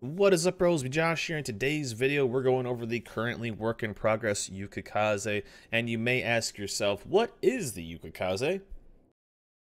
What is up, bros? Josh here. In today's video, we're going over the currently work in progress Yukikaze, and you may ask yourself, what is the Yukikaze?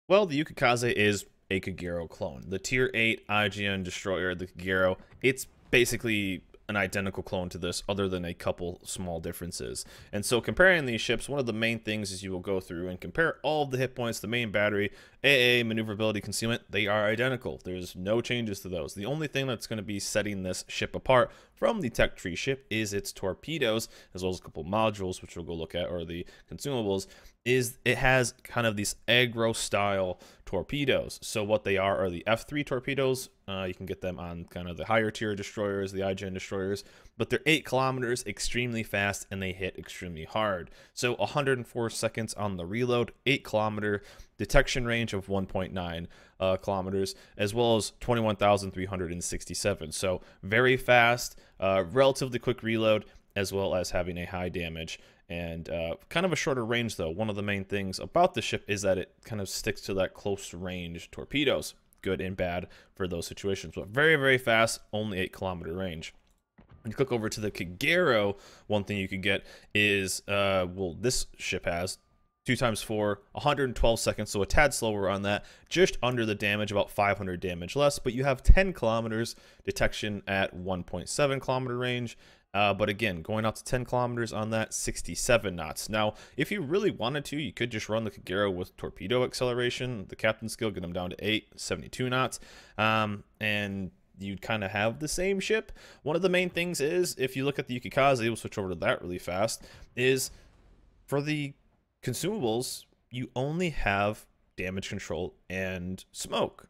Well, the Yukikaze is a Kagero clone. The Tier 8 IJN Destroyer, the Kagero, it's basically an identical clone to this other than a couple small differences. And so comparing these ships, one of the main things is you will go through and compare all of the hit points, the main battery, AA, maneuverability, concealment, they are identical. There's no changes to those. The only thing that's going to be setting this ship apart from the tech tree ship is its torpedoes, as well as a couple modules, which we'll go look at, or the consumables, is it has kind of these aggro style torpedoes. So what they are the F3 torpedoes. You can get them on kind of the higher tier destroyers, the IJN destroyers, but they're 8 kilometers, extremely fast, and they hit extremely hard. So 104 seconds on the reload, 8 kilometer detection range of 1.9 kilometers, as well as 21,367. So very fast, relatively quick reload, as well as having a high damage and kind of a shorter range. Though one of the main things about the ship is that it kind of sticks to that close range torpedoes. Good and bad for those situations, but very, very fast, only 8 kilometer range. When you click over to the Kagero, one thing you could get is, well, this ship has 2 times 4, 112 seconds, so a tad slower on that, just under the damage, about 500 damage less, but you have 10 kilometers detection at 1.7 kilometer range. But again, going out to 10 kilometers on that, 67 knots. Now, if you really wanted to, you could just run the Kagero with torpedo acceleration, the captain skill, get them down to 8, 72 knots, and you'd kind of have the same ship. One of the main things is, if you look at the Yukikaze, we'll switch over to that really fast, is for the consumables, you only have damage control and smoke.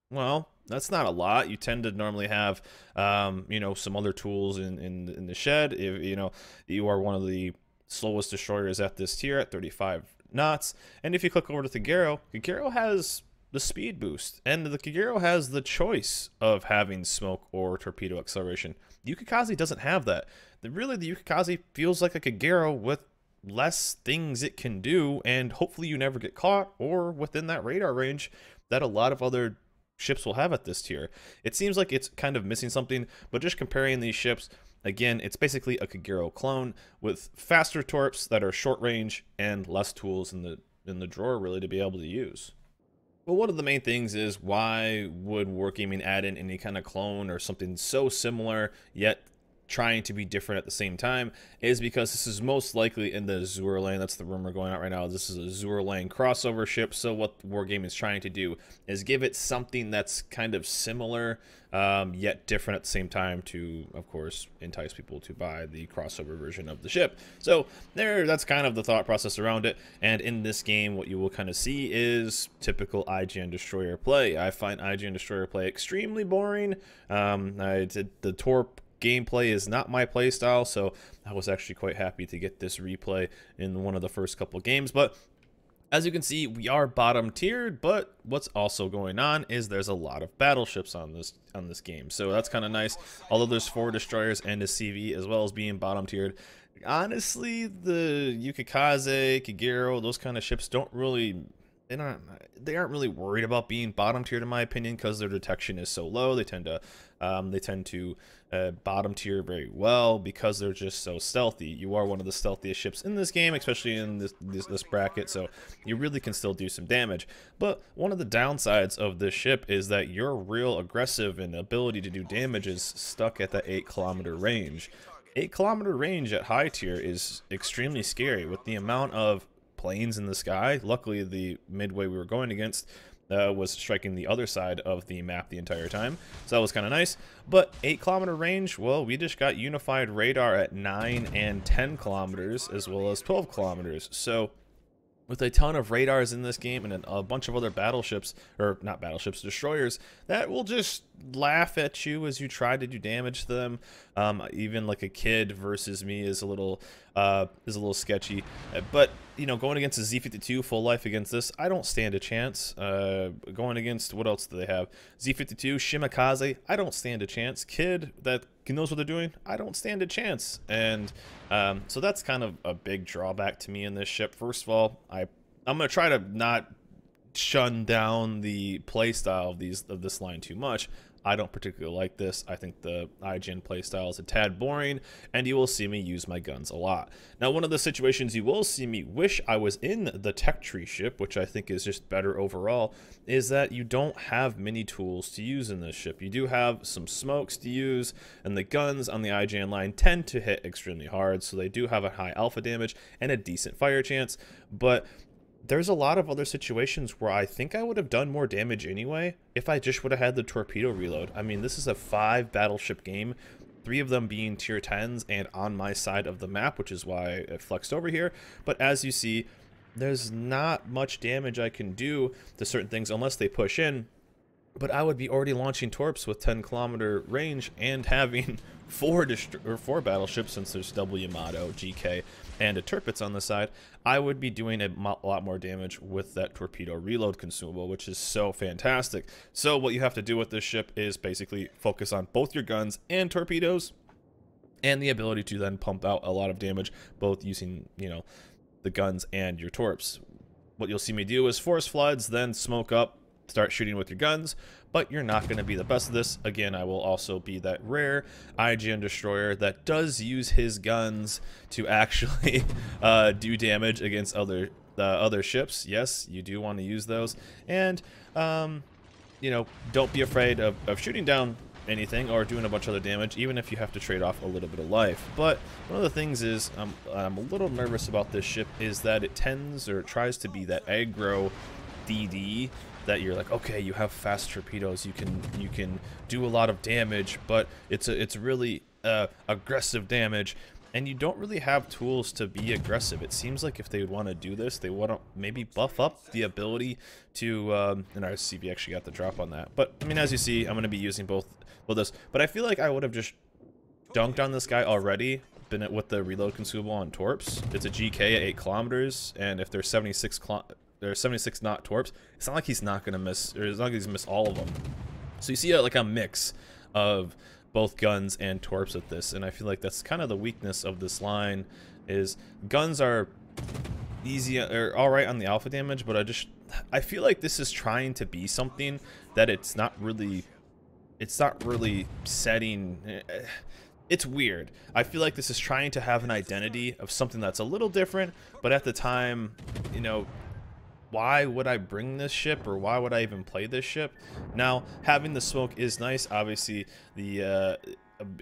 Well, that's not a lot. You tend to normally have, you know, some other tools in the shed. If, you know, you are one of the slowest destroyers at this tier at 35 knots. And if you click over to Kagero, Kagero has the speed boost, and the Kagero has the choice of having smoke or torpedo acceleration. Yukikaze doesn't have that. Really, the Yukikaze feels like a Kagero with less things it can do, and hopefully you never get caught or within that radar range that a lot of other ships will have at this tier. It seems like it's kind of missing something, but just comparing these ships, again, it's basically a Kagero clone with faster torps that are short range and less tools in the drawer really to be able to use. But one of the main things is, why would Wargaming add in any kind of clone or something so similar yet trying to be different at the same time, is because this is most likely in the Azur Lane. That's the rumor going out right now. This is a Azur Lane crossover ship. So what Wargaming is trying to do is give it something that's kind of similar, yet different at the same time, to, of course, entice people to buy the crossover version of the ship. So that's kind of the thought process around it. And in this game, what you will kind of see is typical IJN Destroyer play. I find IJN Destroyer play extremely boring. The torp gameplay is not my play style, so I was actually quite happy to get this replay in one of the first couple games. But as you can see, we are bottom tiered, but what's also going on is there's a lot of battleships on this game, so that's kind of nice. Although there's 4 destroyers and a CV, as well as being bottom tiered, honestly, the Yukikaze, Kagero, those kind of ships don't really, they aren't really worried about being bottom tiered, in my opinion, because their detection is so low. They tend to bottom tier very well because they're just so stealthy. You are one of the stealthiest ships in this game, especially in this bracket, so you really can still do some damage. But one of the downsides of this ship is that your real aggressive and ability to do damage is stuck at that 8 kilometer range. 8 kilometer range at high tier is extremely scary with the amount of planes in the sky. Luckily, the midway we were going against was striking the other side of the map the entire time, so that was kind of nice. But 8 kilometer range, well, we just got unified radar at 9 and 10 kilometers, as well as 12 kilometers. So with a ton of radars in this game and a bunch of other battleships, or not battleships, destroyers, that will just laugh at you as you try to do damage to them. Even like a kid versus me is a little sketchy. But you know, going against a Z52 full life against this, I don't stand a chance. Going against, what else do they have? Z52, Shimikaze, I don't stand a chance. Kid that knows what they're doing, I don't stand a chance. And so that's kind of a big drawback to me in this ship. First of all, I'm gonna try to not shun down the play style of this line too much. I don't particularly like this. I think the IJN playstyle is a tad boring, and you will see me use my guns a lot. Now, one of the situations you will see me wish I was in the tech tree ship, which I think is just better overall, is that you don't have many tools to use in this ship. You do have some smokes to use, and the guns on the IJN line tend to hit extremely hard, so they do have a high alpha damage and a decent fire chance, but there's a lot of other situations where I think I would have done more damage anyway if I just would have had the torpedo reload. I mean, this is a 5 battleship game, 3 of them being tier 10s and on my side of the map, which is why it flexed over here. But as you see, there's not much damage I can do to certain things unless they push in. But I would be already launching torps with 10-kilometer range and having 4 battleships, since there's double Yamato, GK, and a Tirpitz on the side. I would be doing a lot more damage with that torpedo reload consumable, which is so fantastic. So what you have to do with this ship is basically focus on both your guns and torpedoes, and the ability to then pump out a lot of damage, both using, you know, the guns and your torps. What you'll see me do is force floods, then smoke up, start shooting with your guns, but you're not going to be the best of this. Again, I will also be that rare IJN Destroyer that does use his guns to actually do damage against other ships. Yes, you do want to use those, and you know, don't be afraid of shooting down anything or doing a bunch of other damage, even if you have to trade off a little bit of life. But one of the things is I'm a little nervous about this ship is that it tends, or it tries to be, that aggro DD, that you're like, okay, you have fast torpedoes, you can do a lot of damage, but it's really aggressive damage, and you don't really have tools to be aggressive. It seems like if they would want to do this, they want to maybe buff up the ability to, and our CV actually got the drop on that. But I mean, as you see, I'm going to be using both this, but I feel like I would have just dunked on this guy already, been it with the reload consumable on torps. It's a GK at 8 kilometers, and if there's 76 knot torps, it's not like he's not gonna miss, or it's not like he's miss all of them. So you see like a mix of both guns and torps with this, and I feel like that's kind of the weakness of this line. Is guns are easy or all right on the alpha damage, but I feel like this is trying to be something that it's not really setting. It's weird. I feel like this is trying to have an identity of something that's a little different, but at the time, you know, why would I bring this ship, or why would I even play this ship? Now, having the smoke is nice. Obviously,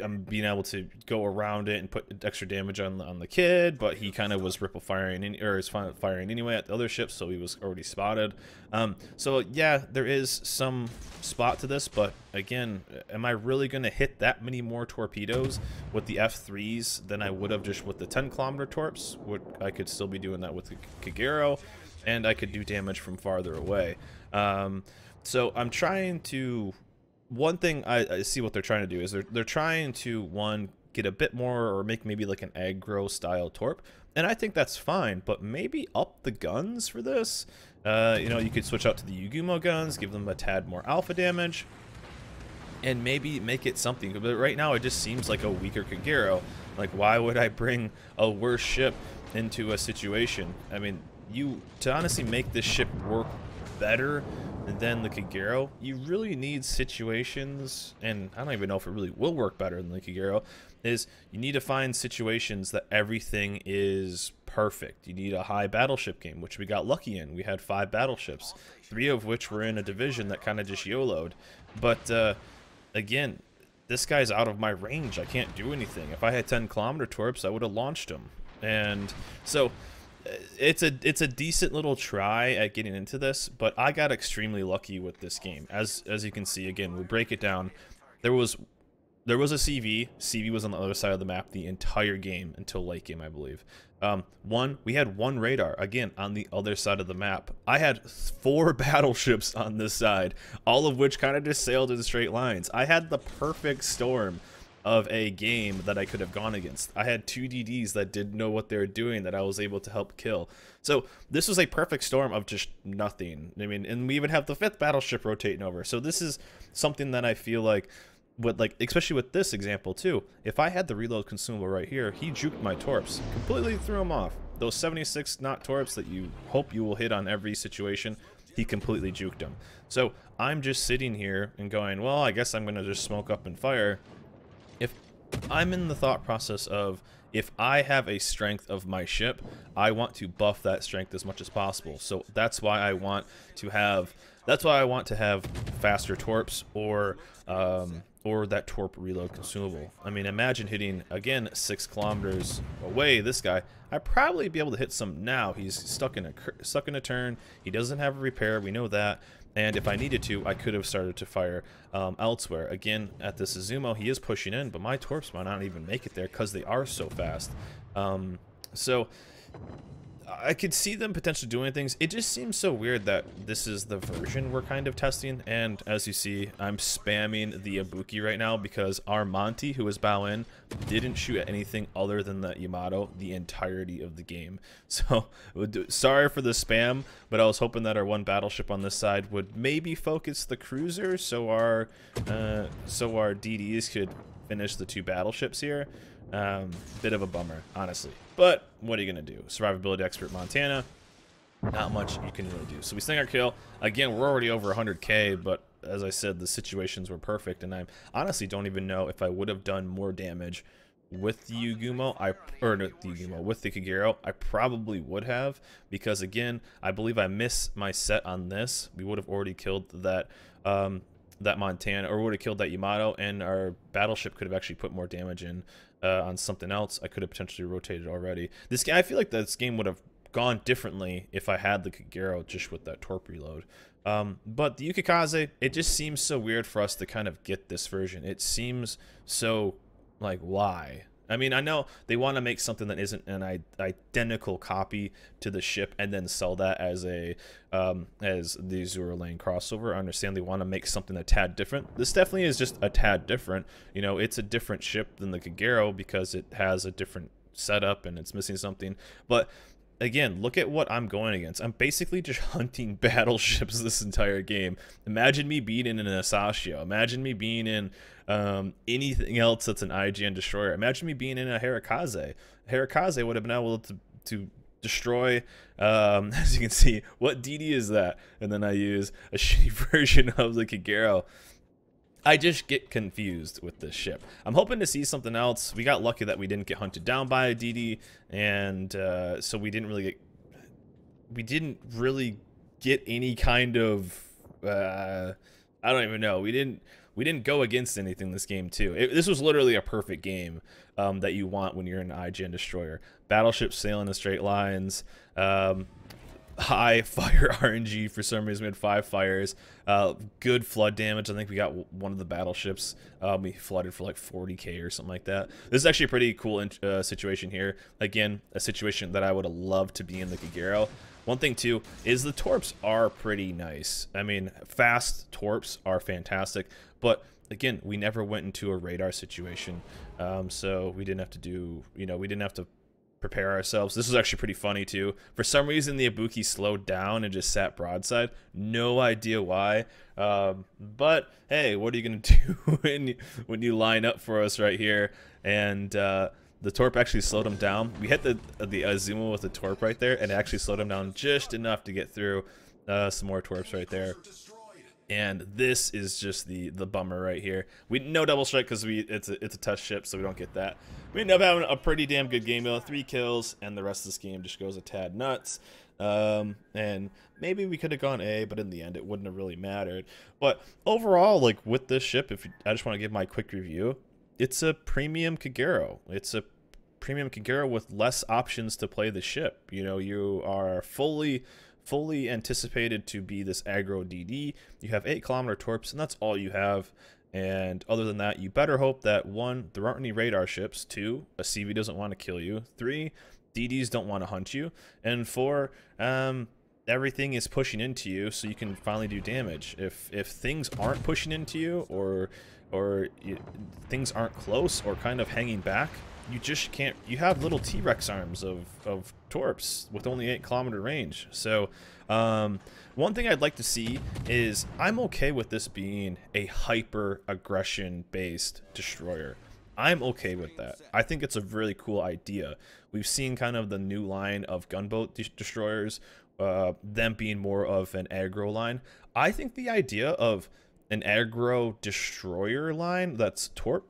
I'm being able to go around it and put extra damage on the kid, but he kind of was ripple firing, or is firing anyway at the other ships, so he was already spotted. So yeah, there is some spot to this, but again, am I really going to hit that many more torpedoes with the F3s than I would have just with the 10-kilometer torps? I could still be doing that with the Kagero, and I could do damage from farther away. So I'm trying to... One thing I see what they're trying to do is they're trying to, one, get a bit more, or make maybe like an aggro style torp, and I think that's fine, but maybe up the guns for this. You know, you could switch out to the Yugumo guns, give them a tad more alpha damage, and maybe make it something. But right now it just seems like a weaker Kagero. Like, why would I bring a worse ship into a situation? I mean, to honestly make this ship work better than the Kagero, you really need situations, and I don't even know if it really will work better than the Kagero, is you need to find situations that everything is perfect. You need a high battleship game, which we got lucky in. We had 5 battleships, 3 of which were in a division that kind of just YOLO'd. But again, this guy's out of my range. I can't do anything. If I had 10-kilometer torps, I would have launched him. And so it's a decent little try at getting into this, but I got extremely lucky with this game. As you can see, again, we break it down. There was a CV. CV was on the other side of the map the entire game until late game, I believe. We had 1 radar, again, on the other side of the map. I had 4 battleships on this side, all of which kind of just sailed in straight lines. I had the perfect storm of a game that I could have gone against. I had 2 DDs that didn't know what they were doing that I was able to help kill. So this was a perfect storm of just nothing. I mean, and we even have the 5th battleship rotating over. So this is something that I feel like, especially with this example too, if I had the reload consumable right here, he juked my torps, completely threw them off. Those 76 knot torps that you hope you will hit on every situation, he completely juked him. So I'm just sitting here and going, well, I guess I'm going to just smoke up and fire. If I'm in the thought process of, if I have a strength of my ship, I want to buff that strength as much as possible. So that's why I want to have faster torps or that torp reload consumable. I mean, imagine hitting again 6 kilometers away. This guy, I'd probably be able to hit some now. He's stuck in a turn. He doesn't have a repair. We know that. And if I needed to, I could have started to fire elsewhere. Again, at this Izumo, he is pushing in, but my torps might not even make it there because they are so fast. So I could see them potentially doing things. It just seems so weird that this is the version we're kind of testing. And as you see, I'm spamming the Ibuki right now because our Monty, who is bow in, didn't shoot at anything other than the Yamato the entirety of the game. So sorry for the spam, but I was hoping that our one battleship on this side would maybe focus the cruiser so our DDs could finish the 2 battleships here. Bit of a bummer, honestly. But what are you going to do? Survivability expert Montana, not much you can really do. So we sting our kill. Again, we're already over 100k, but as I said, the situations were perfect, and I honestly don't even know if I would have done more damage with the Yugumo, with the Kagero. I probably would have, because again, I believe I missed my set on this. We would have already killed that that Montana, or would have killed that Yamato, and our battleship could have actually put more damage in on something else. I could have potentially rotated already. This game, I feel like this game would have gone differently if I had the Kagero just with that torp reload. But the Yukikaze, it just seems so weird for us to kind of get this version. It seems so, like, why? I mean, I know they want to make something that isn't an identical copy to the ship and then sell that as a as the Azur Lane crossover. I understand they want to make something a tad different. This definitely is just a tad different. You know, it's a different ship than the Kagero because it has a different setup and it's missing something. But again, look at what I'm going against. I'm basically just hunting battleships this entire game. Imagine me being in an Asashio. Imagine me being in anything else that's an IJN Destroyer. Imagine me being in a Hirakaze. Hirakaze would have been able to destroy, as you can see, what DD is that? And then I use a shitty version of the Kagero. I just get confused with this ship. I'm hoping to see something else. We got lucky that we didn't get hunted down by a DD, and so we didn't really get any kind of I don't even know. We didn't go against anything this game too. This was literally a perfect game that you want when you're an IJN Destroyer. Battleships sailing in straight lines. High fire RNG for some reason. We had 5 fires. Good flood damage. I think we got one of the battleships. We flooded for like 40k or something like that. This is actually a pretty cool situation here. Again, a situation that I would have loved to be in the Kagero. One thing too is the torps are pretty nice. I mean, fast torps are fantastic, but again, we never went into a radar situation, so we didn't have to do, we didn't have to prepare ourselves. This was actually pretty funny too. For some reason, the Ibuki slowed down and just sat broadside. No idea why. But hey, what are you gonna do when you line up for us right here? And the torp actually slowed him down. We hit the Izumo with the torp right there, and it actually slowed him down just enough to get through some more torps right there. And this is just the bummer right here. We no double strike because it's a test ship, so we don't get that. We end up having a pretty damn good game though. 3 kills, and the rest of this game just goes a tad nuts. And maybe we could have gone A, but in the end it wouldn't have really mattered. But overall, like with this ship, I just want to give my quick review. It's a premium Kagero. It's a premium Kagero with less options to play the ship. You are fully anticipated to be this aggro DD. You have 8-kilometer torps, and that's all you have. And other than that, you better hope that 1, there aren't any radar ships, 2, a CV doesn't want to kill you, 3, DDs don't want to hunt you, and 4, everything is pushing into you so you can finally do damage. If things aren't pushing into you, or things aren't close or kind of hanging back, you just can't. You have little T-Rex arms of torps with only 8-kilometer range. So one thing I'd like to see is, I'm okay with this being a hyper aggression based destroyer. I'm okay with that. I think it's a really cool idea. We've seen kind of the new line of gunboat destroyers them being more of an aggro line. I think the idea of an aggro destroyer line that's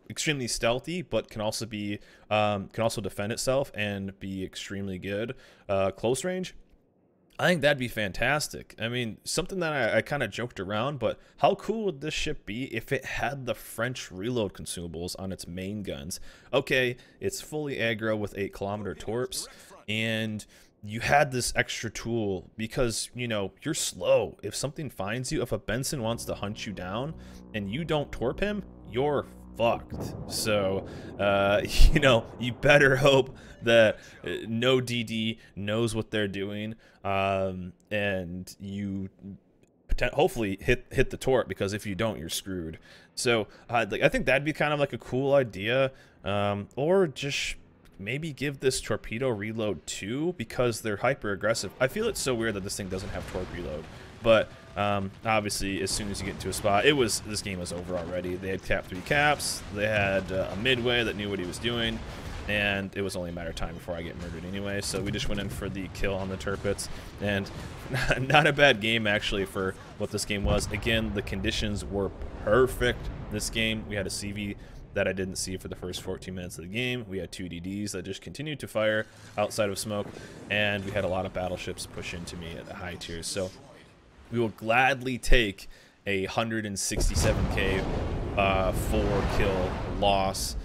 extremely stealthy, but can also be can also defend itself and be extremely good close range. I think that'd be fantastic. I mean, something that I kind of joked around, but how cool would this ship be if it had the French reload consumables on its main guns? Okay, it's fully aggro with 8-kilometer torps, and you had this extra tool because, you know, you're slow. If something finds you, if a Benson wants to hunt you down and you don't torp him, you're fucked. So, you know, you better hope that no DD knows what they're doing, and you hopefully hit the torp, because if you don't, you're screwed. So, like, I think that'd be kind of like a cool idea, or just maybe give this torpedo reload too, because they're hyper aggressive. I feel it's so weird that this thing doesn't have torp reload, but obviously as soon as you get into a spot, this game was over already. They had capped 3 caps, they had a midway that knew what he was doing, and it was only a matter of time before I get murdered anyway. So we just went in for the kill on the turpets, and not a bad game actually for what this game was. Again, the conditions were perfect this game. We had a CV that I didn't see for the first 14 minutes of the game. We had 2 DDs that just continued to fire outside of smoke, and we had a lot of battleships push into me at the high tiers. So we will gladly take a 167k 4-kill loss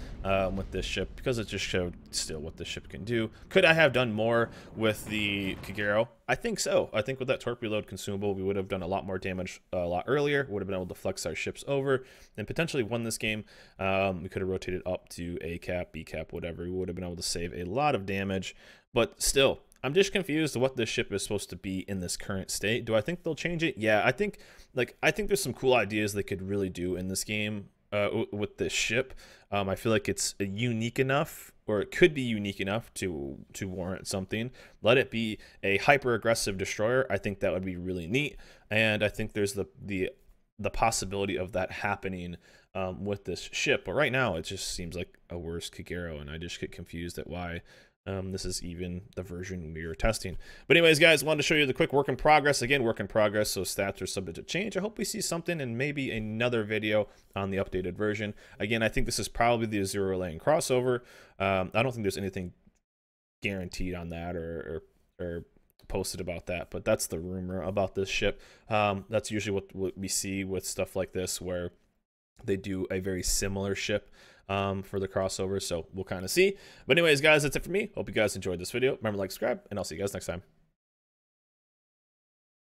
with this ship, because it just showed still what this ship can do. Could I have done more with the Kagero? I think so. I think with that torp reload consumable, we would have done a lot more damage a lot earlier. Would have been able to flex our ships over and potentially won this game. We could have rotated up to A cap, B cap, whatever. We would have been able to save a lot of damage, but still, I'm just confused what this ship is supposed to be in this current state. Do I think they'll change it? Yeah, I think there's some cool ideas they could really do in this game with this ship. I feel like it's unique enough, or it could be unique enough to warrant something. Let it be a hyper aggressive destroyer. I think that would be really neat, and I think there's the possibility of that happening with this ship. But right now, it just seems like a worse Kagero, and I just get confused at why this is even the version we were testing. But anyways, guys, wanted to show you the quick work in progress. Again, work in progress, so stats are subject to change. I hope we see something in maybe another video on the updated version. Again, I think this is probably the Azur Lane crossover. I don't think there's anything guaranteed on that or posted about that, but that's the rumor about this ship. That's usually what we see with stuff like this, where they do a very similar ship for the crossover, so we'll kind of see. But anyways, guys, that's it for me. Hope you guys enjoyed this video. Remember to like, subscribe, and I'll see you guys next time.